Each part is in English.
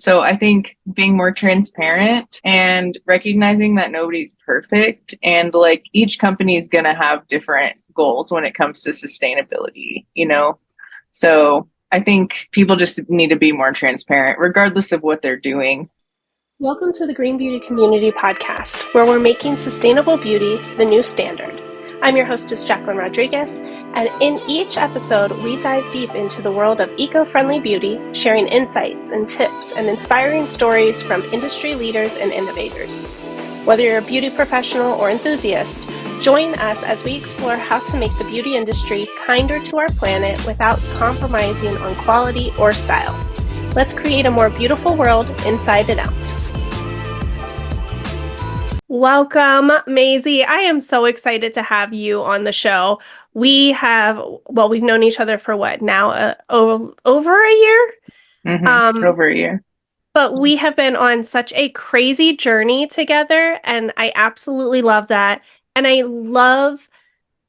So I think being more transparent and recognizing that nobody's perfect and like each company is going to have different goals when it comes to sustainability. So I think people just need to be more transparent regardless of what they're doing. Welcome to the Green Beauty Community Podcast, where we're making sustainable beauty the new standard. I'm your hostess, Jacquelyn Rodriguez, and in each episode, we dive deep into the world of eco-friendly beauty, sharing insights and tips and inspiring stories from industry leaders and innovators. Whether you're a beauty professional or enthusiast, join us as we explore how to make the beauty industry kinder to our planet without compromising on quality or style. Let's create a more beautiful world inside and out. Welcome, Mazey. I am so excited to have you on the show. We've known each other for what now? Over a year? Over a year. But we have been on such a crazy journey together, and I absolutely love that. And I love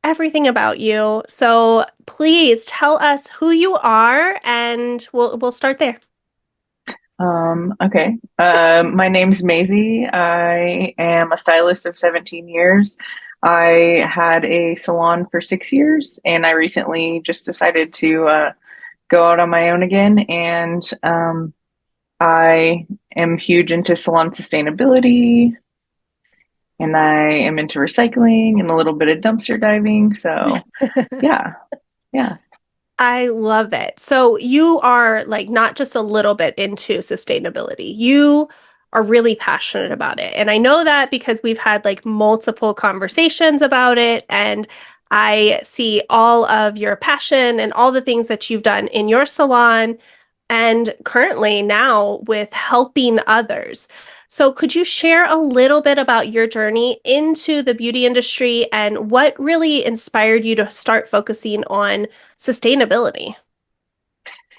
everything about you. So please tell us who you are, and we'll start there. Okay. My name's Mazey. I am a stylist of 17 years. I had a salon for 6 years, and I recently just decided to go out on my own again. And I am huge into salon sustainability, and I am into recycling and a little bit of dumpster diving. So, yeah. I love it. So you are like not just a little bit into sustainability. You are really passionate about it. And I know that because we've had like multiple conversations about it, and I see all of your passion and all the things that you've done in your salon and currently now with helping others. So could you share a little bit about your journey into the beauty industry and what really inspired you to start focusing on sustainability?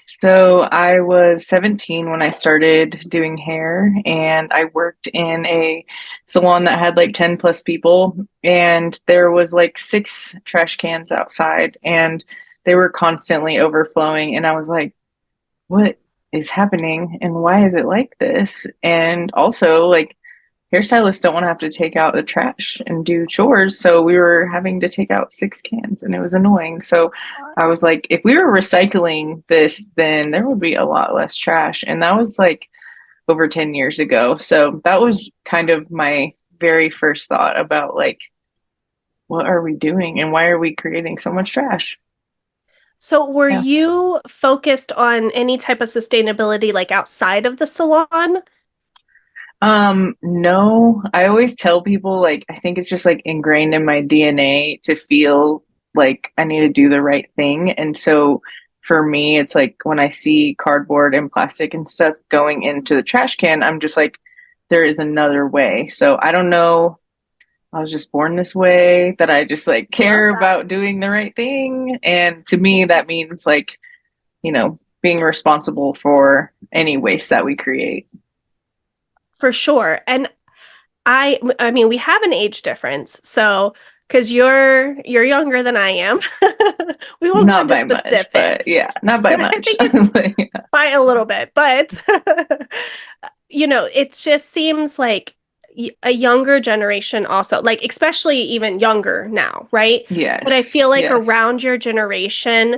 So I was 17 when I started doing hair, and I worked in a salon that had like 10 plus people, and there was like six trash cans outside, and they were constantly overflowing. And I was like, what is happening and why is it like this? And also, like, hairstylists don't want to have to take out the trash and do chores. So we were having to take out six cans and it was annoying. So I was like, if we were recycling this, then there would be a lot less trash. And that was like over 10 years ago. So that was kind of my very first thought about like, what are we doing and why are we creating so much trash? So were Yeah. you focused on any type of sustainability like outside of the salon? No, I always tell people like I think it's just like ingrained in my DNA to feel like I need to do the right thing. And so for me, it's like when I see cardboard and plastic and stuff going into the trash can, I'm just like, there is another way. So I don't know. I was just born this way that I just like care about doing the right thing. And to me, that means like, being responsible for any waste that we create. For sure. And I mean, we have an age difference. So, because you're younger than I am. We won't go Not into by much, but specifics. yeah, not by I much. think it's by a little bit, but it just seems like a younger generation also, like especially even younger now, right? But I Yes, feel like yes. around your generation,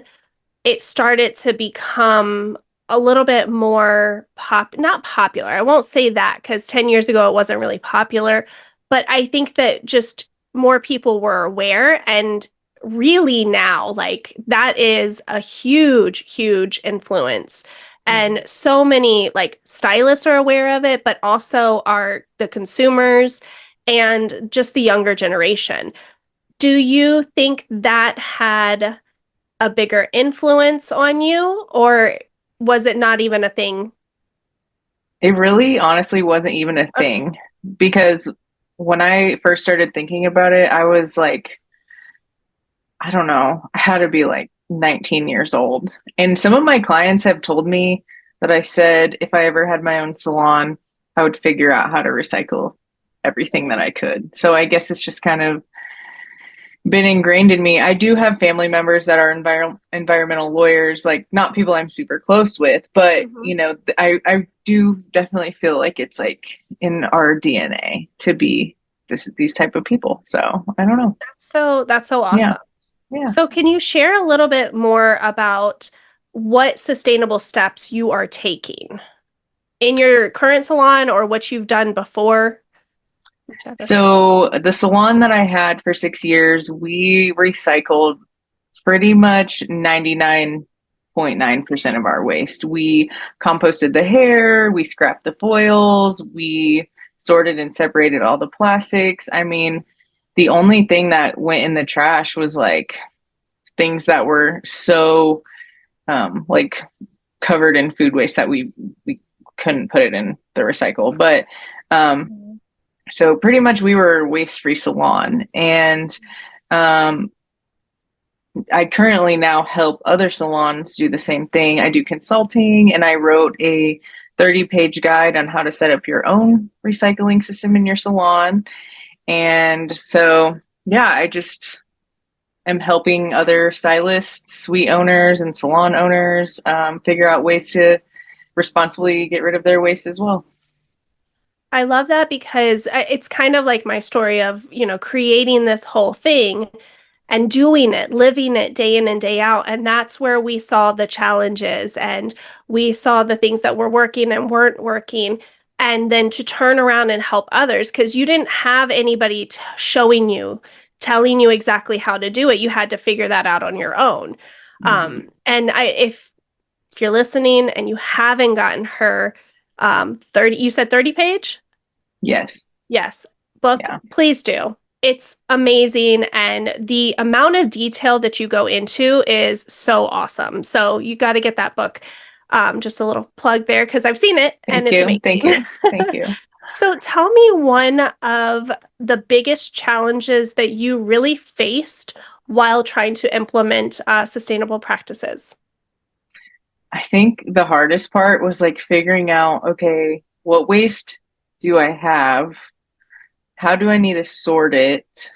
it started to become a little bit more not popular. I won't say that because 10 years ago it wasn't really popular, but I think that just more people were aware, and really now like that is a huge, huge influence. And Mhm. so many like stylists are aware of it, but also are the consumers and just the younger generation. Do you think that had a bigger influence on you, or was it not even a thing? It really honestly wasn't even a Okay. thing because when I first started thinking about it, I was like, I don't know, I had to be like 19 years old. And some of my clients have told me that I said if I ever had my own salon, I would figure out how to recycle everything that I could. So I guess it's just kind of been ingrained in me. I do have family members that are environmental lawyers, like not people I'm super close with, but Mhm. you know, I do definitely feel like it's like in our DNA to be these type of people. So I don't know. That's so Yeah, awesome. yeah. So can you share a little bit more about what sustainable steps you are taking in your current salon or what you've done before? Whichever. So the salon that I had for 6 years, we recycled pretty much 99.9% of our waste. We composted the hair, we scrapped the foils, we sorted and separated all the plastics. I mean, the only thing that went in the trash was like things that were so like covered in food waste that we couldn't put it in the recycle. But Mhm. so pretty much we were a waste-free salon. And um, I currently now help other salons do the same thing. I do consulting and I wrote a 30-page guide on how to set up your own recycling system in your salon. And so, yeah, I just am helping other stylists, suite owners, and salon owners figure out ways to responsibly get rid of their waste as well. I love that because it's kind of like my story of, creating this whole thing and doing it, living it day in and day out. And that's where we saw the challenges and we saw the things that were working and weren't working. And then to turn around and help others because you didn't have anybody showing you, telling you exactly how to do it. You had to figure that out on your own. Mm-hmm. And if you're listening and you haven't gotten her 30, you said 30-page? Yes. Yes, book, Yeah. please do. It's amazing. And the amount of detail that you go into is so awesome. So you got to get that book. Just a little plug there because I've seen it and Thank it's you. Thank amazing. you. Thank you. So tell me one of the biggest challenges that you really faced while trying to implement sustainable practices. I think the hardest part was like figuring out, okay, what waste do I have? How do I need to sort it?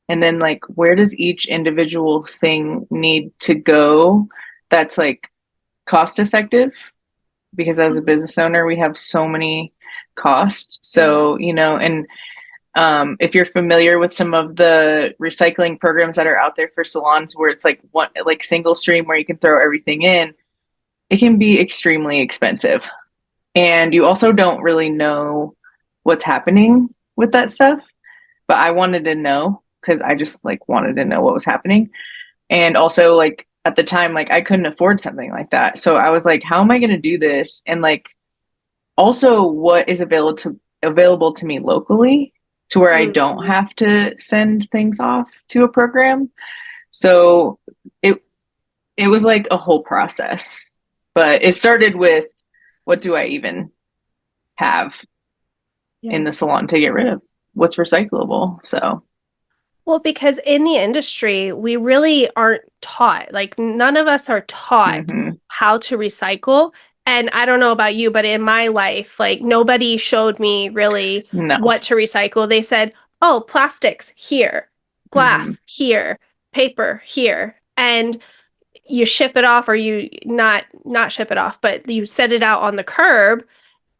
And then like where does each individual thing need to go that's like cost effective? Because as a Mhm. business owner, we have so many costs. Yeah. So, you know, and if you're familiar with some of the recycling programs that are out there for salons where it's like one like single stream where you can throw everything in, it can be extremely expensive. And you also don't really know what's happening with that stuff. But I wanted to know because I just like wanted to know what was happening. And also like at the time, like I couldn't afford something like that. So I was like, how am I gonna do this? And like also what is available to me locally to where I don't Mhm. have to send things off to a program. So it it was like a whole process. But it started with what do I even have in Yeah. the salon to get rid of? What's recyclable? So, Well, because in the industry, we really aren't taught, like, none of us are taught mm-hmm. how to recycle. And I don't know about you, but in my life, like, nobody showed me really No. what to recycle. They said, oh, plastics here, Mm-hmm. glass here, paper here. And you ship it off or you not ship it off, but you set it out on the curb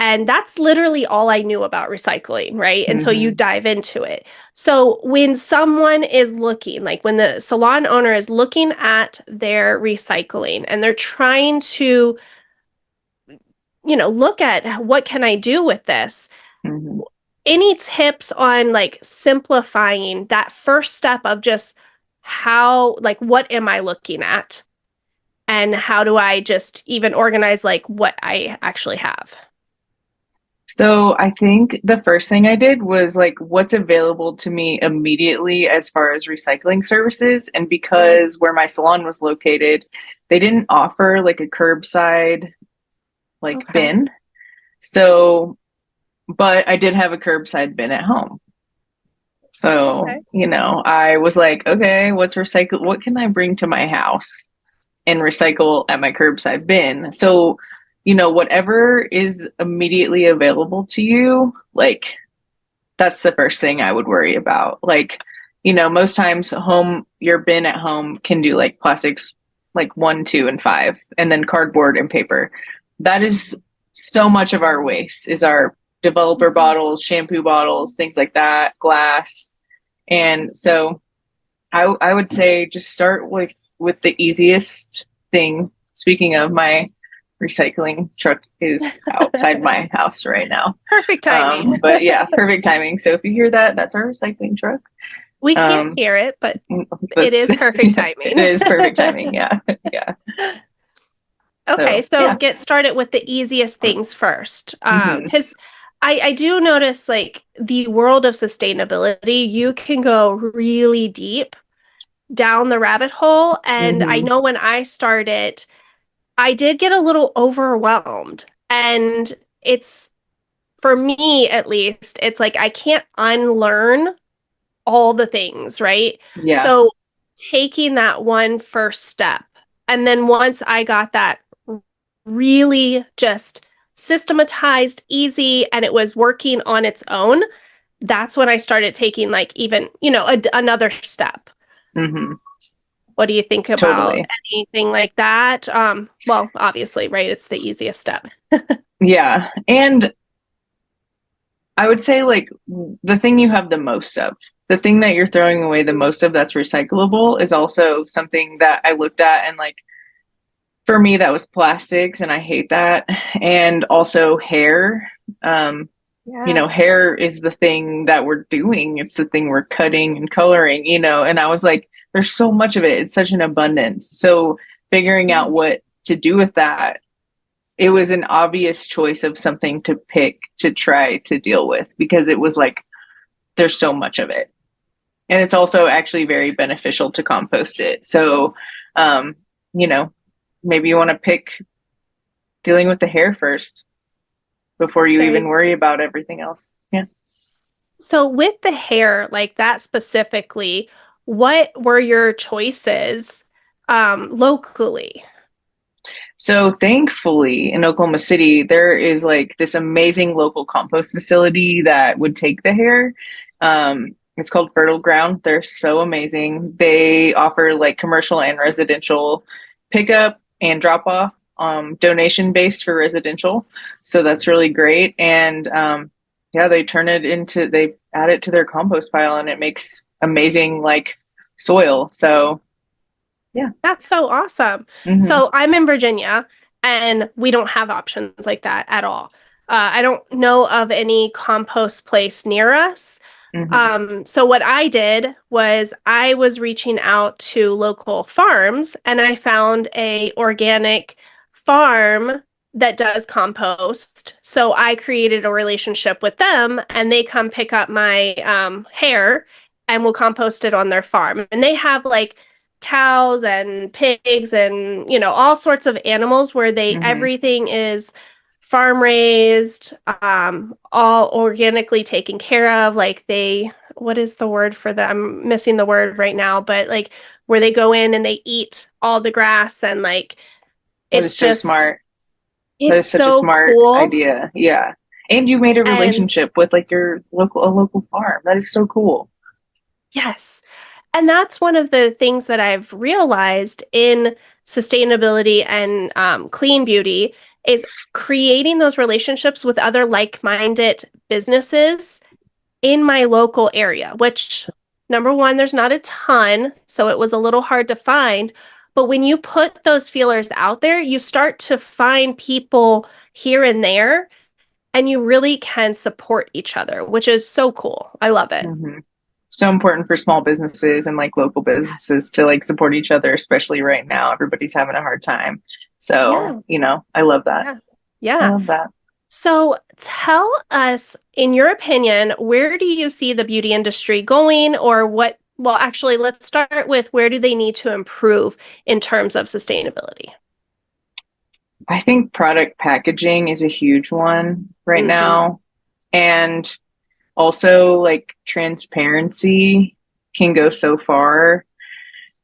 and that's literally all I knew about recycling, right? And so you Mm-hmm. dive into it. So when someone is looking, like when the salon owner is looking at their recycling and they're trying to, look at what can I do with this? Mm-hmm. Any tips on like simplifying that first step of just how, like, what am I looking at? And how do I just even organize like what I actually have? So I think the first thing I did was like what's available to me immediately as far as recycling services. And Mm. because where my salon was located, they didn't offer like a curbside like Okay. bin. So, but I did have a curbside bin at home. So, Okay. you know, I was like, okay, what's recycle? What can I bring to my house and recycle at my curbside bin? So, you know, whatever is immediately available to you, like that's the first thing I would worry about. Like, most times your bin at home can do like plastics like 1, 2, and 5, and then cardboard and paper. That is so much of our waste is our developer Mhm. bottles, shampoo bottles, things like that, glass. And so I would say just start with the easiest thing. Speaking of, my recycling truck is outside my house right now. Perfect timing. But yeah, perfect timing. So if you hear that, that's our recycling truck. We can't Um, hear it, but it that's is perfect it timing. is perfect timing. Yeah, yeah. Okay, So so yeah. get started with the easiest things first. Hmm. Because I do notice like the world of sustainability, you can go really deep down the rabbit hole. And I Hmm. know when I started, I did get a little overwhelmed. And it's, for me at least, it's like I can't unlearn all the things, right? Yeah. So taking that one first step. And then once I got that really just systematized, easy, and it was working on its own, that's when I started taking like even, another step. Hmm. What do you think about Totally. anything like that? Well, obviously, right? It's the easiest step. Yeah. And I would say like the thing you have the most of, the thing that you're throwing away the most of that's recyclable is also something that I looked at, and like for me that was plastics, and I hate that. And also hair. Um Yeah. hair is the thing that we're doing. It's the thing we're cutting and coloring, and I was like, there's so much of it. It's such an abundance. So figuring out what to do with that, it was an obvious choice of something to pick to try to deal with, because it was like there's so much of it. And it's also actually very beneficial to compost it. So, um, you know, maybe you want to pick dealing with the hair first before you even Very. worry about everything else. Yeah. So with the hair, like that specifically, what were your choices locally? So thankfully in Oklahoma City, there is like this amazing local compost facility that would take the hair. It's called Fertile Ground. They're so amazing. They offer like commercial and residential pickup and drop off, donation based for residential. So that's really great. And yeah, they add it to their compost pile, and it makes amazing like soil. So yeah. That's so awesome. Hmm. So I'm in Virginia and we don't have options like that at all. I don't know of any compost place near us. Hmm. So what I did was I was reaching out to local farms and I found a organic farm that does compost. So I created a relationship with them and they come pick up my hair and will compost it on their farm. And they have like cows and pigs and all sorts of animals where they Hmm. everything is farm raised, all organically taken care of. Like they, what is the word for that? I'm missing the word right now, but like where they go in and they eat all the grass and like That is it's so just smart. That it's is such a so smart cool. idea. Yeah. And you made a And relationship with like your local farm. That is so cool. yes. And that's one of the things that I've realized in sustainability and clean beauty is creating those relationships with other like-minded businesses in my local area, which number one, there's not a ton, so it was a little hard to find. But when you put those feelers out there, you start to find people here and there, and you really can support each other, which is so cool. I love it. Hmm. So important for small businesses and like local Yes. businesses to like support each other, especially right now. Everybody's having a hard time. So, Yeah. I love that. Yeah. I Yeah. love that. So tell us, in your opinion, where do you see the beauty industry going, or what? Well, actually, let's start with where do they need to improve in terms of sustainability? I think product packaging is a huge one right Hmm. now. And also like transparency can go so far.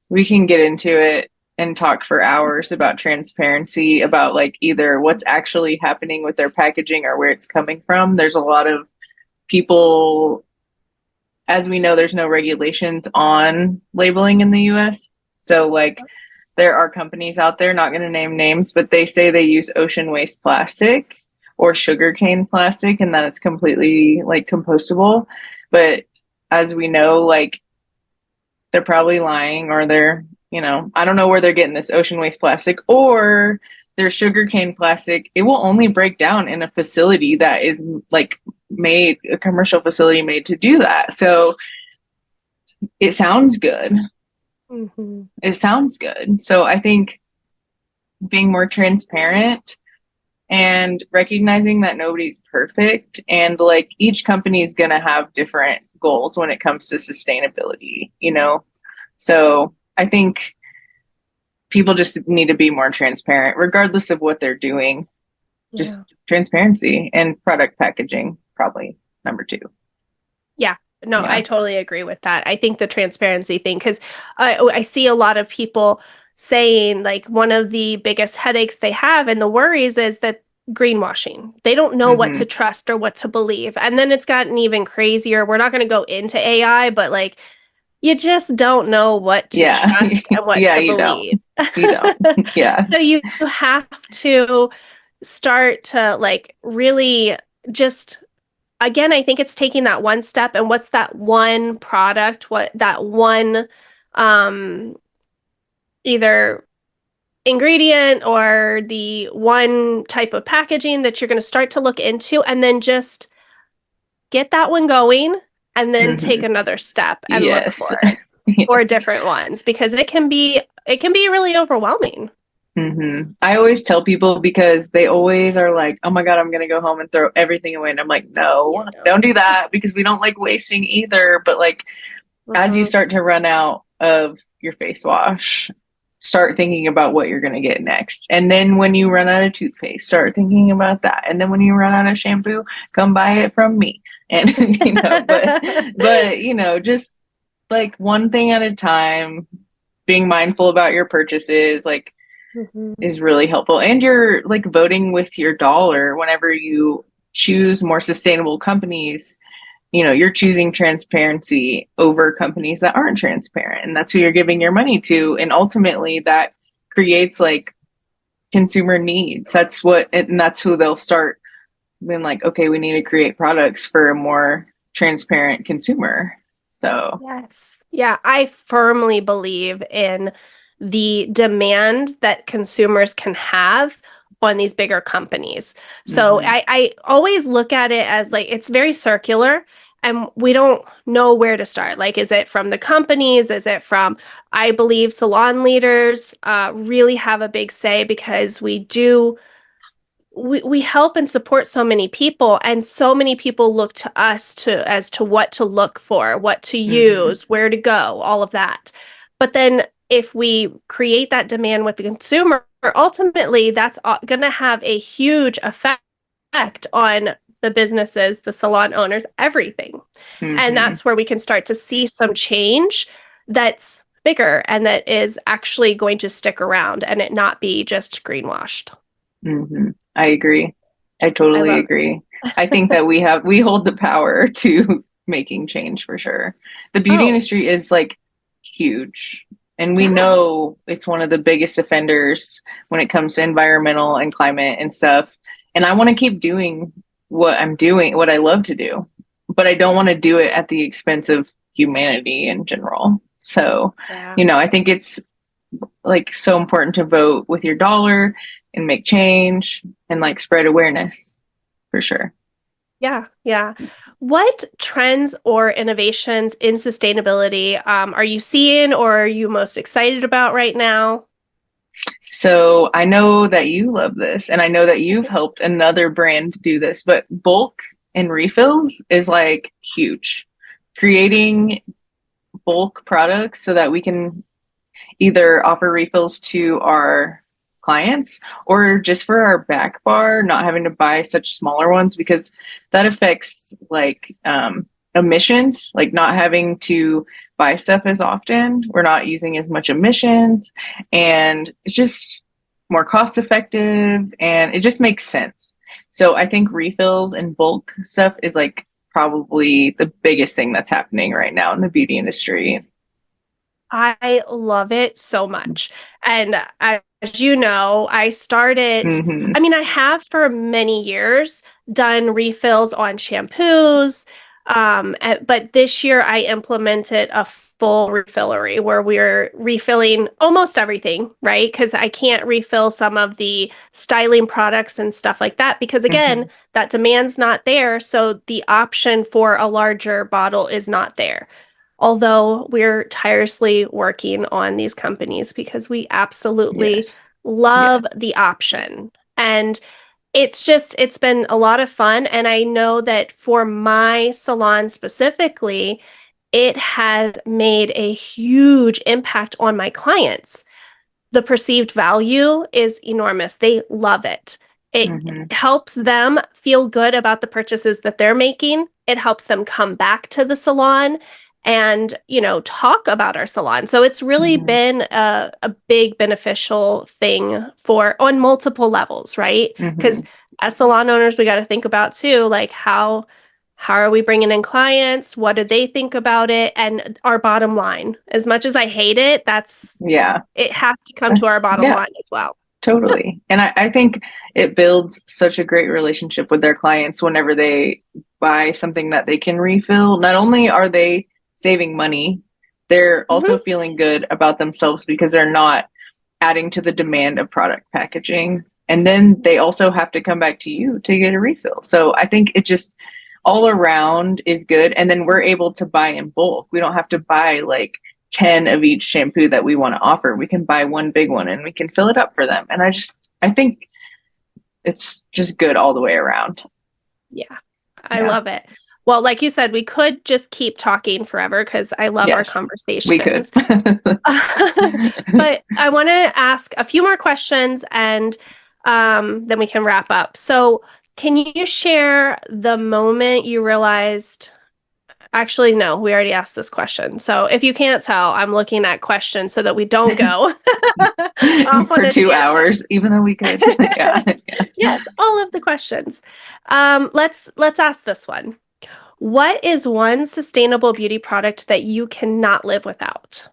We can get into it and talk for hours about transparency, about like either what's actually happening with their packaging or where it's coming from. There's a lot of people as we know, there's no regulations on labeling in the US. So like there are companies out there, not going to name names, but they say they use ocean waste plastic or sugarcane plastic and that it's completely like compostable. But as we know, like they're probably lying or they're, I don't know where they're getting this ocean waste plastic or their sugarcane plastic. It will only break down in a facility that is like made, a commercial facility made to do that. So it sounds good. Mm-hmm. It sounds good. So I think being more transparent and recognizing that nobody's perfect and like each company is going to have different goals when it comes to sustainability. So I think people just need to be more transparent regardless of what they're doing. Yeah. Just transparency and product packaging, probably number two. Yeah. No, Yeah. I totally agree with that. I think the transparency thing, because I see a lot of people saying like one of the biggest headaches they have and the worries is that greenwashing. They don't know what to Mm-hmm. trust or what to believe. And then it's gotten even crazier. We're not going to go into AI, but like you just don't know what to Yeah. trust and what Yeah, to you don't. believe. You don't. Yeah. So you have to start to like really just again, I think it's taking that one step and what's that one product, what that one um either ingredient or the one type of packaging that you're going to start to look into and then just get that one going and then take Mm-hmm. another step and look Yes. for Yes. different ones because it can be really overwhelming. I always tell people because they always are like, oh my God, I'm going to go home and throw everything away. And I'm like, Yeah. no, don't do that because we don't like wasting either. But like, as you Mhm. start to run out of your face wash, start thinking about what you're going to get next. And then when you run out of toothpaste, start thinking about that. And then when you run out of shampoo, come buy it from me. And, just like one thing at a time, being mindful about your purchases, like, Mhm. is really helpful. And you're like voting with your dollar whenever you choose more sustainable companies. You're choosing transparency over companies that aren't transparent. And that's who you're giving your money to. And ultimately, that creates like consumer needs. And that's who they'll start being like, okay, we need to create products for a more transparent consumer. So, Yes. Yeah, I firmly believe in the demand that consumers can have on these bigger companies. So mm-hmm, I always look at it as like it's very circular and we don't know where to start. Like, is it from the companies? Is it from, I believe salon leaders really have a big say because we help and support so many people and so many people look to us to as to what to look for, what to mm-hmm, use, where to go, all of that. But then if we create that demand with the consumer, ultimately that's going to have a huge effect on the businesses, the salon owners, everything. And mm-hmm, that's where we can start to see some change that's bigger and that is actually going to stick around and it not be just greenwashed. mm-hmm. I agree. I I totally love agree. I think that we hold the power to making change for sure. The beauty Oh, industry is like huge, and we yeah. know it's one of the biggest offenders when it comes to environmental and climate and stuff. And I want to keep doing what I'm doing, what I love to do, but I don't want to do it at the expense of humanity in general. So, Yeah. I think it's like so important to vote with your dollar and make change and like spread awareness for sure. Yeah. Yeah. What trends or innovations in sustainability are you seeing or are you most excited about right now? So I know that you love this and I know that you've helped another brand do this, but bulk and refills is like huge. Creating bulk products so that we can either offer refills to our clients or just for our back bar, not having to buy such smaller ones because that affects like emissions, like not having to buy stuff as often. We're not using as much emissions and it's just more cost effective and it just makes sense. So I think refills and bulk stuff is like probably the biggest thing that's happening right now in the beauty industry. I love it so much. And as you know, Hmm. I mean, I have for many years done refills on shampoos. But this year I implemented a full refillery where we're refilling almost everything, right? Because I can't refill some of the styling products and stuff like that because, again, Hmm. that demand's not there. So the option for a larger bottle is not there. Although we're tirelessly working on these companies because we absolutely Yes. love Yes. the option. And it's been a lot of fun. And I know that for my salon specifically, it has made a huge impact on my clients. The perceived value is enormous. They love it. It Hmm. helps them feel good about the purchases that they're making. It helps them come back to the salon and, talk about our salon. So it's really Hmm. been a big beneficial thing for on multiple levels, right? Because Hmm. as salon owners, we got to think about too, like how are we bringing in clients? What do they think about it? And our bottom line. As much as I hate it, Yeah. it has to come to our That's, bottom yeah, line as well. totally. And I think it builds such a great relationship with their clients whenever they buy something that they can refill. Not only are they saving money, they're Hmm. also feeling good about themselves because they're not adding to the demand of product packaging. And then they also have to come back to you to get a refill. So I think it just all around is good. And then we're able to buy in bulk. We don't have to buy like 10 of each shampoo that we want to offer. We can buy one big one and we can fill it up for them. And I think it's just good all the way around. Yeah, I Yeah. love it. Well, like you said, we could just keep talking forever because I love our Yes, we could. conversations. But I want to ask a few more questions and then we can wrap up. So, can you share the moment you realized? Actually, no, we already asked this question. So, if you can't tell, I'm looking at questions so that we don't go off on For a 2 hours, even though we could. Yeah. tangent. Yes, all of the questions. Let's ask this one. What is one sustainable beauty product that you cannot live without?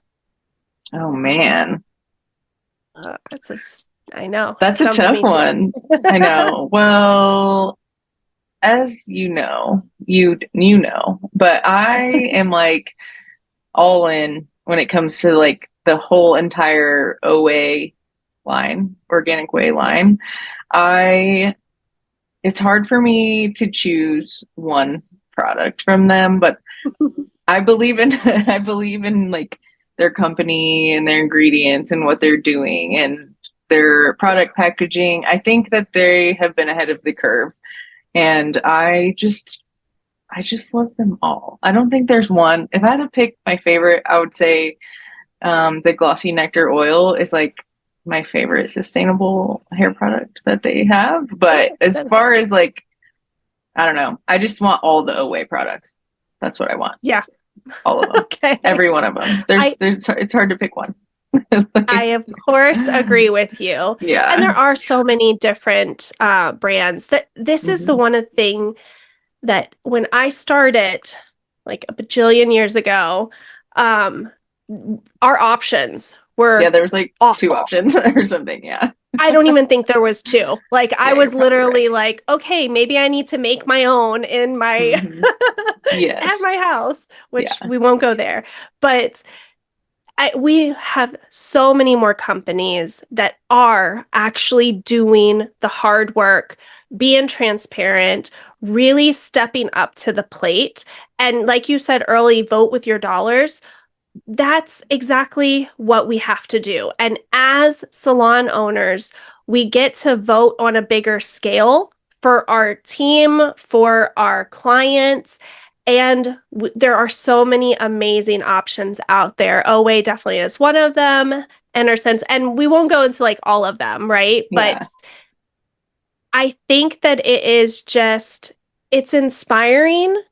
Oh man. It's I know, it That's a stumped tough me too. one. I know. Well, as you know, you know, but I am like all in when it comes to like the whole entire OA line, organic way Yeah. line. I It's hard for me to choose one product from them, but I believe in I believe in like their company and their ingredients and what they're doing and their Yeah. product packaging. I think that they have been ahead of the curve and I just love them all. I don't think there's one. If I had to pick my favorite, I would say the glossy nectar oil is like my favorite sustainable hair product that they have. Oh, But that's as good. far as like, I don't know, I just want all the Away products. That's what I want. Yeah. All of them. Okay. Every one of them. I It's hard to pick one. I Like, of course agree with you. And yeah. there are so many different brands that this is the Hmm. one thing that when I started like a bajillion years ago, um, our options Yeah, were there was like two awful. options or something. Yeah. I don't even think there was two. Like I Yeah, you're was probably right. literally like, okay, maybe I need to make my own in my Hmm. at my Yes. house, Yeah. which we won't go there. But we have so many more companies that are actually doing the hard work, being transparent, really stepping up to the plate. And like you said early, vote with your dollars. That's exactly what we have to do. And as salon owners, we get to vote on a bigger scale for our team, for our clients. And there are so many amazing options out there. OA definitely is one of them. Anderson's, and we won't go into like all of them, right? Yeah. But I think that it's inspiring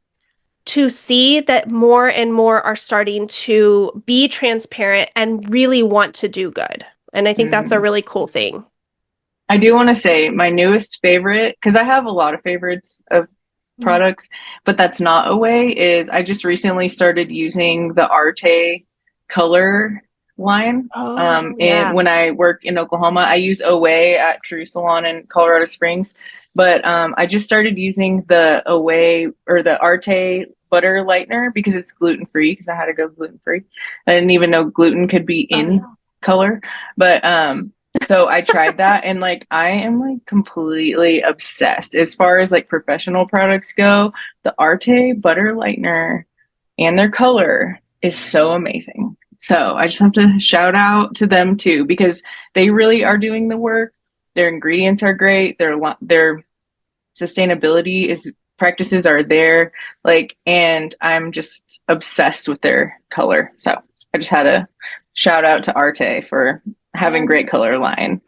to see that more and more are starting to be transparent and really want to do good. And I think that's a Hmm. really cool thing. I do want to say my newest favorite, because I have a lot of favorites of Mm. products, but that's not Away, is I just recently started using the Arte color line. Oh, And yeah. when I work in Oklahoma, I use Away at True Salon in Colorado Springs. But I just started using the Away or the Arte butter lightener because it's gluten free, because I had to go gluten free. I didn't even know gluten could be Oh, in yeah. color. But so I tried that, and like I am like completely obsessed as far as like professional products go. The Arte butter lightener and their color is so amazing. So I just have to shout out to them too, because they really are doing the work. Their ingredients are great. Their sustainability is practices are there, like, and I'm just obsessed with their color. So I just had a shout out to Arte for having great color line.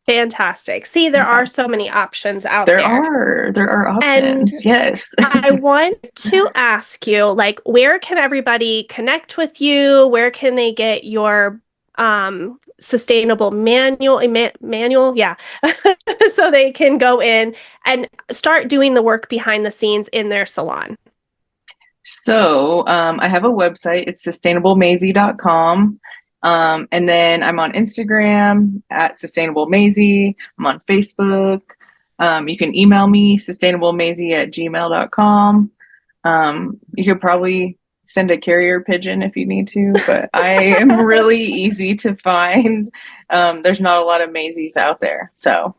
Fantastic. See, there Yeah. are so many options out There there. are there are And options. Yes. I want to ask you, like, where can everybody connect with you? Where can they get your sustainable manual? Yeah. So they can go in and start doing the work behind the scenes in their salon. So I have a website. It's sustainablemazey.com. And then I'm on Instagram at Sustainable Mazey. I'm on Facebook. You can email me, sustainablemazey@gmail.com. You could probably send a carrier pigeon if you need to, but I am really easy to find. There's not a lot of Mazeys out there. So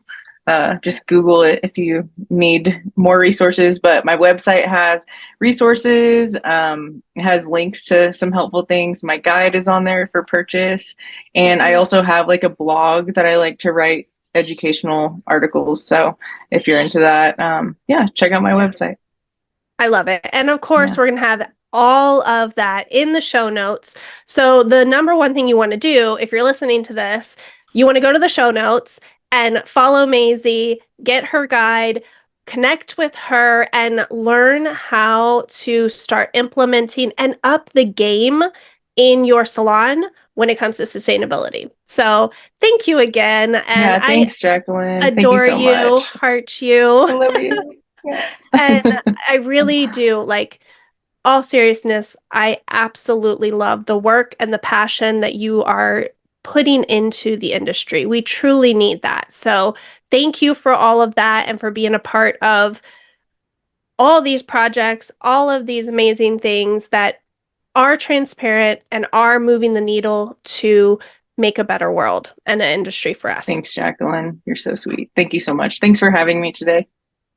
just Google it if you need more resources. But my website has resources, it has links to some helpful things. My guide is on there for purchase. And I also have like a blog that I like to write educational articles. So if you're into that, yeah, check out my website. I love it. And of course, Yeah. we're going to have all of that in the show notes. So, the number one thing you want to do if you're listening to this, you want to go to the show notes and follow Mazey, get her guide, connect with her, and learn how to start implementing and up the game in your salon when it comes to sustainability. So, thank you again. And Yeah, I thanks, Jacquelyn. Thank you adore so you, much. heart you. I love you. Yes. And I really do, like, all seriousness, I absolutely love the work and the passion that you are putting into the industry. We truly need that. So thank you for all of that and for being a part of all these projects, all of these amazing things that are transparent and are moving the needle to make a better world and an industry for us. Thanks, Jacquelyn. You're so sweet. Thank you so much. Thanks for having me today.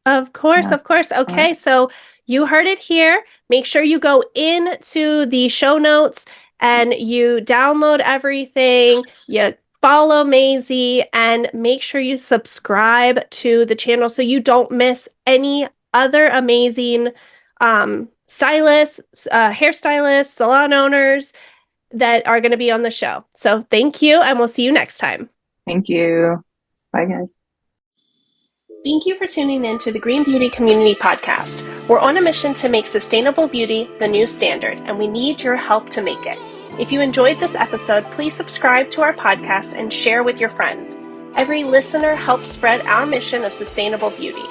Of course, Yeah. of course. All right. Okay, so you heard it here. Make sure you go into the show notes and you download everything. You follow Mazey and make sure you subscribe to the channel so you don't miss any other amazing stylists, hairstylists, salon owners that are going to be on the show. So thank you, and we'll see you next time. Thank you. Bye, guys. Thank you for tuning in to the Green Beauty Community Podcast. We're on a mission to make sustainable beauty the new standard, and we need your help to make it. If you enjoyed this episode, please subscribe to our podcast and share with your friends. Every listener helps spread our mission of sustainable beauty.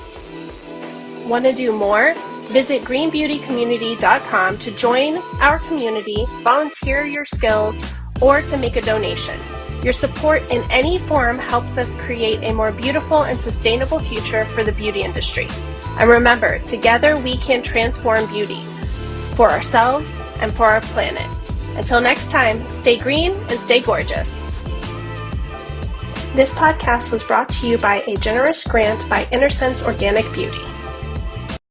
Want to do more? Visit greenbeautycommunity.com to join our community, volunteer your skills, or to make a donation. Your support in any form helps us create a more beautiful and sustainable future for the beauty industry. And remember, together we can transform beauty for ourselves and for our planet. Until next time, stay green and stay gorgeous. This podcast was brought to you by a generous grant by InnerSense Organic Beauty.